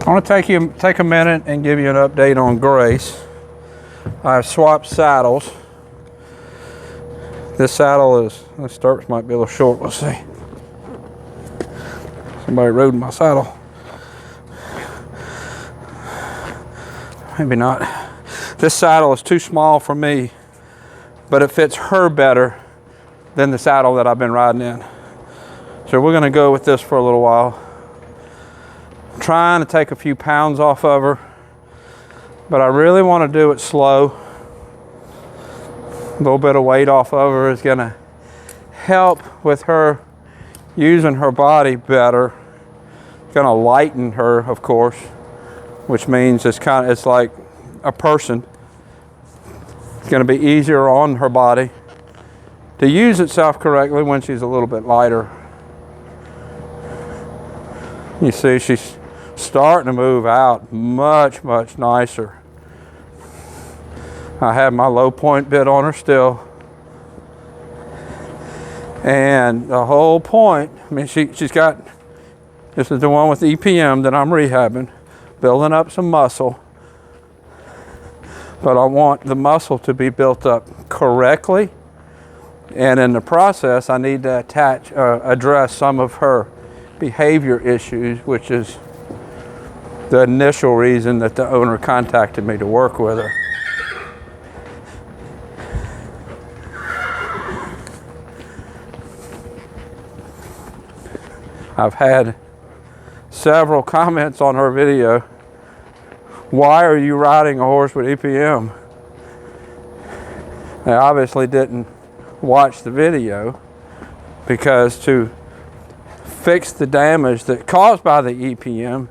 I want to take a minute and give you an update on Grace. I've swapped saddles. This saddle is, the stirrups might be a little short, let's see. Somebody rode my saddle. Maybe not. This saddle is too small for me, but it fits her better than the saddle that I've been riding in. So we're gonna go with this for a little while. I'm trying to take a few pounds off of her, but I really want to do it slow. A little bit of weight off of her is gonna help with her using her body better. It's gonna lighten her, of course, which means it's like a person. It's gonna be easier on her body to use itself correctly when she's a little bit lighter. You see, she's starting to move out much nicer. I have my low point bit on her still. And the whole point, I mean, she's got, this is the one with EPM that I'm rehabbing, building up some muscle. But I want the muscle to be built up correctly. And in the process, I need to address some of her behavior issues, which is the initial reason that the owner contacted me to work with her. I've had several comments on her video. Why are you riding a horse with EPM? They obviously didn't watch the video, because to fix the damage that's caused by the EPM,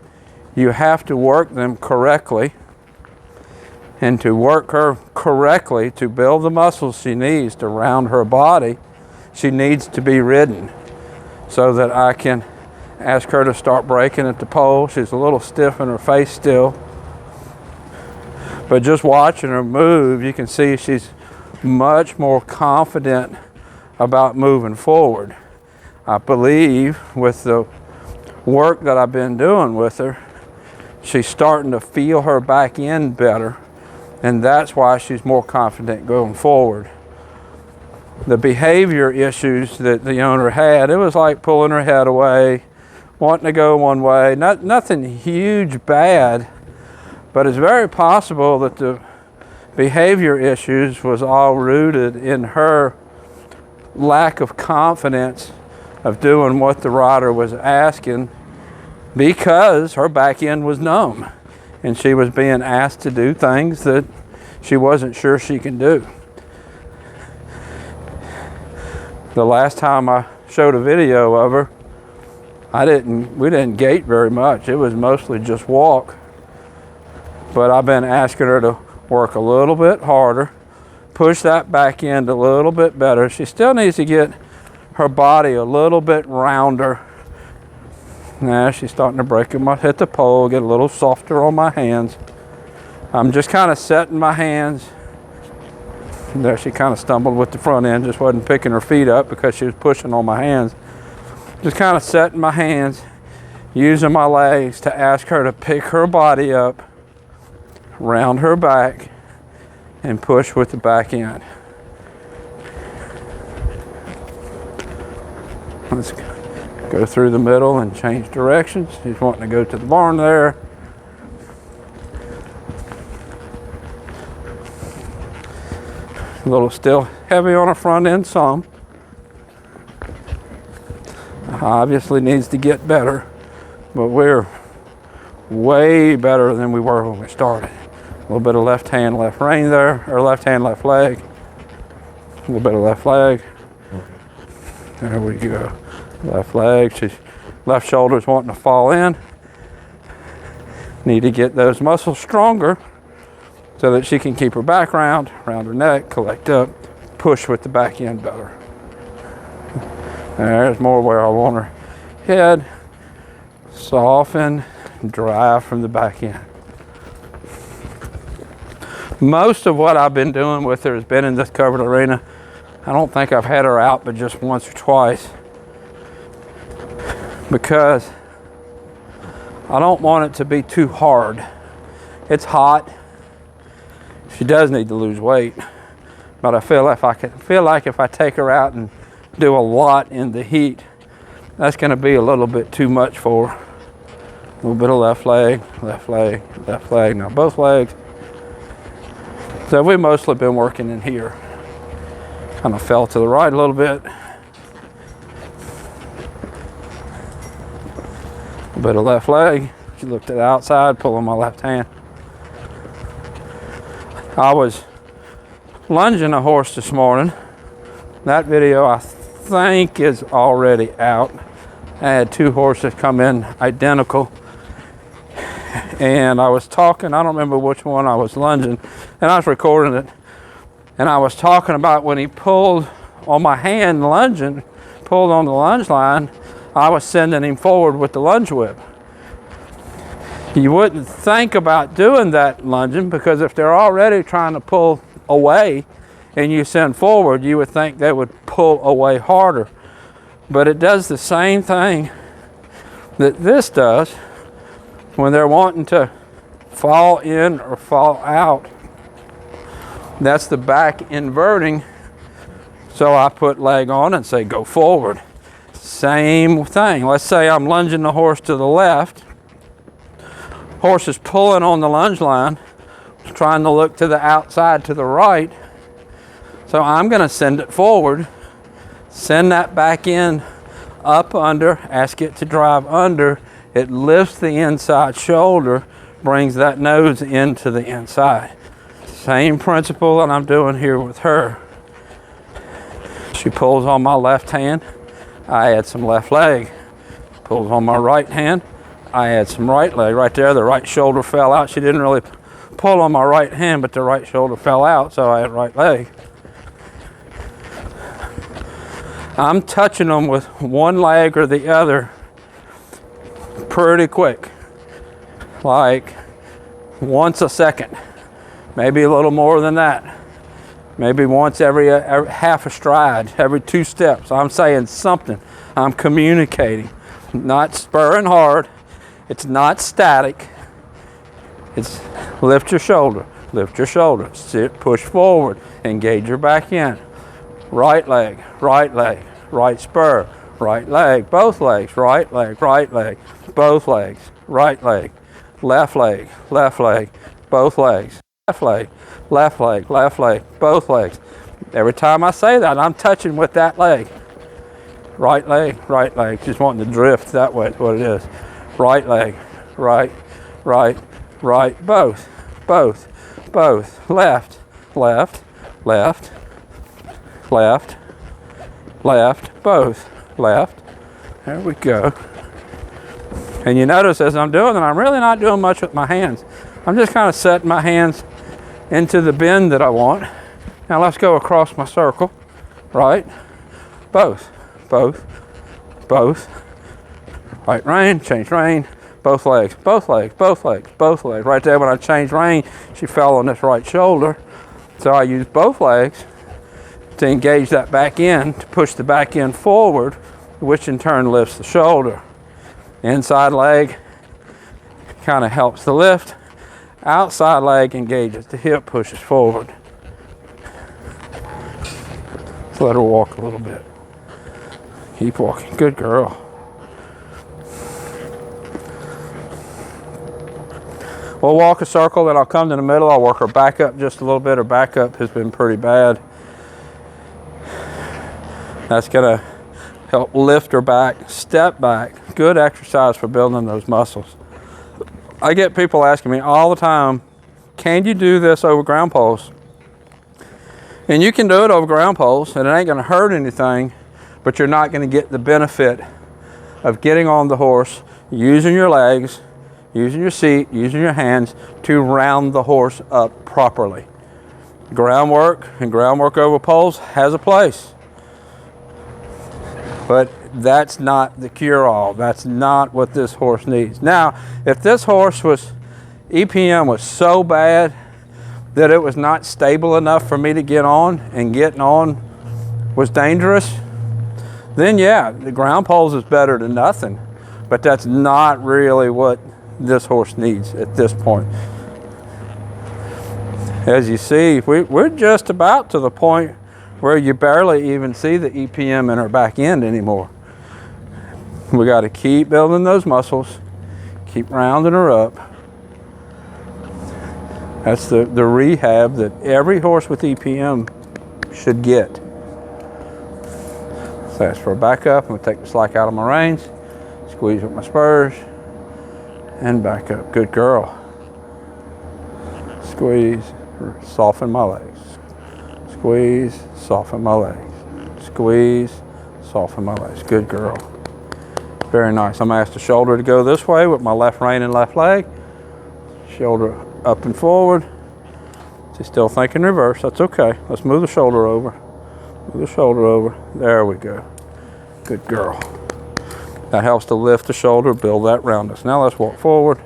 you have to work them correctly. And to work her correctly, to build the muscles she needs to round her body, she needs to be ridden so that I can ask her to start breaking at the pole. She's a little stiff in her face still. But just watching her move, you can see she's much more confident about moving forward. I believe with the work that I've been doing with her, she's starting to feel her back end better, and that's why she's more confident going forward. The behavior issues that the owner had, it was like pulling her head away, wanting to go one way. Nothing huge bad, but it's very possible that the behavior issues was all rooted in her lack of confidence of doing what the rider was asking, because her back end was numb and she was being asked to do things that she wasn't sure she can do. The last time I showed a video of her, we didn't gait very much. It was mostly just walk. But I've been asking her to work a little bit harder, push that back end a little bit better. She still needs to get her body a little bit rounder. Now she's starting to break. Hit the pole, get a little softer on my hands. I'm just kind of setting my hands. There, she kind of stumbled with the front end, just wasn't picking her feet up because she was pushing on my hands. Just kind of setting my hands, using my legs to ask her to pick her body up, round her back, and push with the back end. Let's go through the middle and change directions. She's wanting to go to the barn there. A little still heavy on her front end some. Obviously needs to get better, but we're way better than we were when we started. A little bit of left hand, left rein there, or left hand, left leg. A little bit of left leg. There we go. Left leg, she's left shoulder's wanting to fall in. Need to get those muscles stronger so that she can keep her back round her neck, collect up, push with the back end better. There's more where I want her head. Soften, drive from the back end. Most of what I've been doing with her has been in this covered arena. I don't think I've had her out but just once or twice, because I don't want it to be too hard. It's hot. She does need to lose weight, but I feel like if I take her out and do a lot in the heat, that's going to be a little bit too much for her. A little bit of left leg, left leg, left leg. Now both legs. So we've mostly been working in here. Kind of fell to the right a little bit. A bit of left leg. She looked to the outside, pulling my left hand. I was lunging a horse this morning. That video I think is already out. I had two horses come in identical. And I was talking, I don't remember which one I was lunging, and I was recording it. And I was talking about when he pulled on my hand lunging, pulled on the lunge line, I was sending him forward with the lunge whip. You wouldn't think about doing that lunging, because if they're already trying to pull away and you send forward, you would think they would pull away harder. But it does the same thing that this does when they're wanting to fall in or fall out. That's the back inverting. So I put leg on and say go forward. Same thing. Let's say I'm lunging the horse to the left. Horse is pulling on the lunge line, trying to look to the outside to the right. So I'm going to send it forward, send that back in, up under, ask it to drive under. It lifts the inside shoulder, brings that nose into the inside. Same principle that I'm doing here with her. She pulls on my left hand, I add some left leg. Pulls on my right hand, I add some right leg. Right there, the right shoulder fell out. She didn't really pull on my right hand, but the right shoulder fell out, so I had right leg. I'm touching them with one leg or the other pretty quick, like once a second, maybe a little more than that, maybe once every half a stride, every 2 steps. I'm saying something, I'm communicating, not spurring hard. It's not static. It's lift your shoulder, sit, push forward, engage your back end. Right leg, right spur, right leg, both legs, right leg, both legs, right leg, both legs, left leg, both legs. Every time I say that, I'm touching with that leg. Right leg, just wanting to drift that way is what it is. Right leg, right, both, left, both, left. There we go. And you notice as I'm doing it, I'm really not doing much with my hands. I'm just kind of setting my hands into the bend that I want. Now let's go across my circle. Right, both. Right rein, change rein, both legs. Right there when I changed rein, she fell on this right shoulder. So I use both legs to engage that back end, to push the back end forward, which in turn lifts the shoulder. Inside leg kind of helps the lift. Outside leg engages the hip, pushes forward. Let's let her walk a little bit. Keep walking, good girl. We'll walk a circle, then I'll come to the middle. I'll work her back up just a little bit. Her back up has been pretty bad. That's gonna help lift her back, step back. Good exercise for building those muscles. I get people asking me all the time, can you do this over ground poles? And you can do it over ground poles, and it ain't gonna hurt anything, but you're not gonna get the benefit of getting on the horse, using your legs, using your seat, using your hands to round the horse up properly. Groundwork and groundwork over poles has a place. But that's not the cure-all. That's not what this horse needs. Now, if this horse EPM was so bad that it was not stable enough for me to get on, and getting on was dangerous, then yeah, the ground poles is better than nothing. But that's not really what this horse needs at this point. As you see, we're just about to the point where you barely even see the EPM in her back end anymore. We got to keep building those muscles, keep rounding her up. That's the rehab that every horse with EPM should get. So that's for a back up. I'm going to take the slack out of my reins, squeeze with my spurs, and back up. Good girl. Squeeze, soften my legs. Squeeze, soften my legs. Squeeze, soften my legs. Good girl. Very nice. I'm going to ask the shoulder to go this way with my left rein and left leg. Shoulder up and forward. She's still thinking reverse. That's okay. Let's move the shoulder over. Move the shoulder over. There we go. Good girl. That helps to lift the shoulder, build that roundness. Now let's walk forward.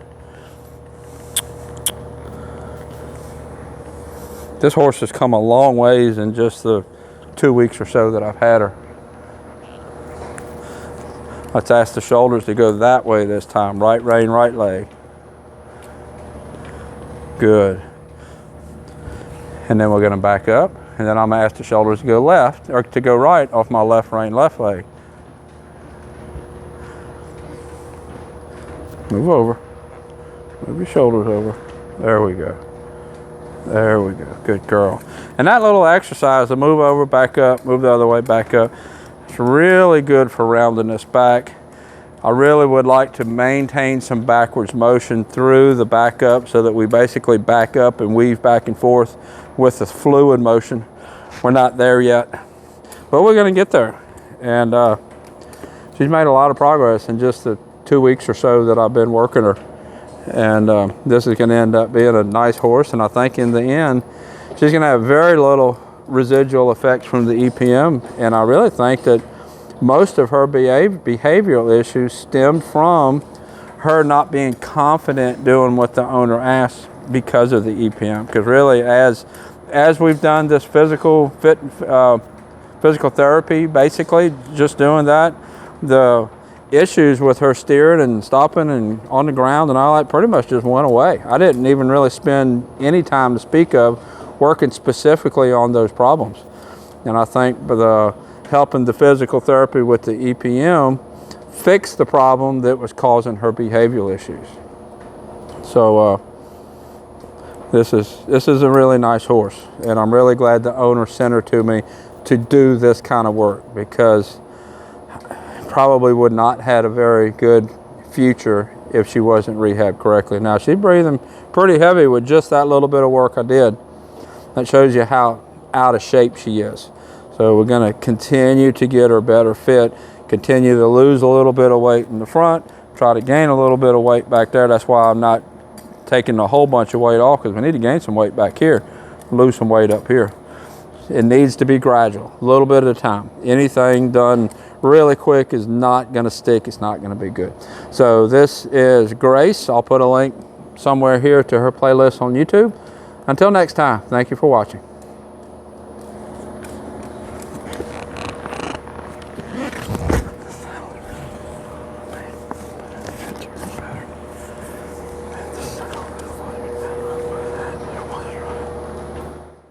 This horse has come a long ways in just the 2 weeks or so that I've had her. Let's ask the shoulders to go that way this time. Right rein, right leg. Good. And then we're going to back up, and then I'm going to ask the shoulders to go left, or to go right off my left rein, left leg. Move over. Move your shoulders over. There we go. There we go. Good girl. And that little exercise, the move over, back up, move the other way, back up, it's really good for rounding this back. I really would like to maintain some backwards motion through the back up so that we basically back up and weave back and forth with the fluid motion. We're not there yet, but we're going to get there. And she's made a lot of progress in just the 2 weeks or so that I've been working her. And this is going to end up being a nice horse. And I think in the end, she's going to have very little residual effects from the EPM. And I really think that most of her behavioral issues stemmed from her not being confident doing what the owner asked because of the EPM. Because really, as we've done this physical therapy, basically just doing that, the issues with her steering and stopping and on the ground and all that pretty much just went away. I didn't even really spend any time to speak of working specifically on those problems. And I think helping the physical therapy with the EPM fix the problem that was causing her behavioral issues. So this is a really nice horse, and I'm really glad the owner sent her to me to do this kind of work, because probably would not had a very good future if she wasn't rehabbed correctly. Now she's breathing pretty heavy with just that little bit of work I did. That shows you how out of shape she is. So we're going to continue to get her better fit, continue to lose a little bit of weight in the front, try to gain a little bit of weight back there. That's why I'm not taking a whole bunch of weight off, because we need to gain some weight back here, lose some weight up here. It needs to be gradual, a little bit at a time. Anything done really quick is not going to stick. It's not going to be good. So this is Grace. I'll put a link somewhere here to her playlist on YouTube. Until next time, thank you for watching.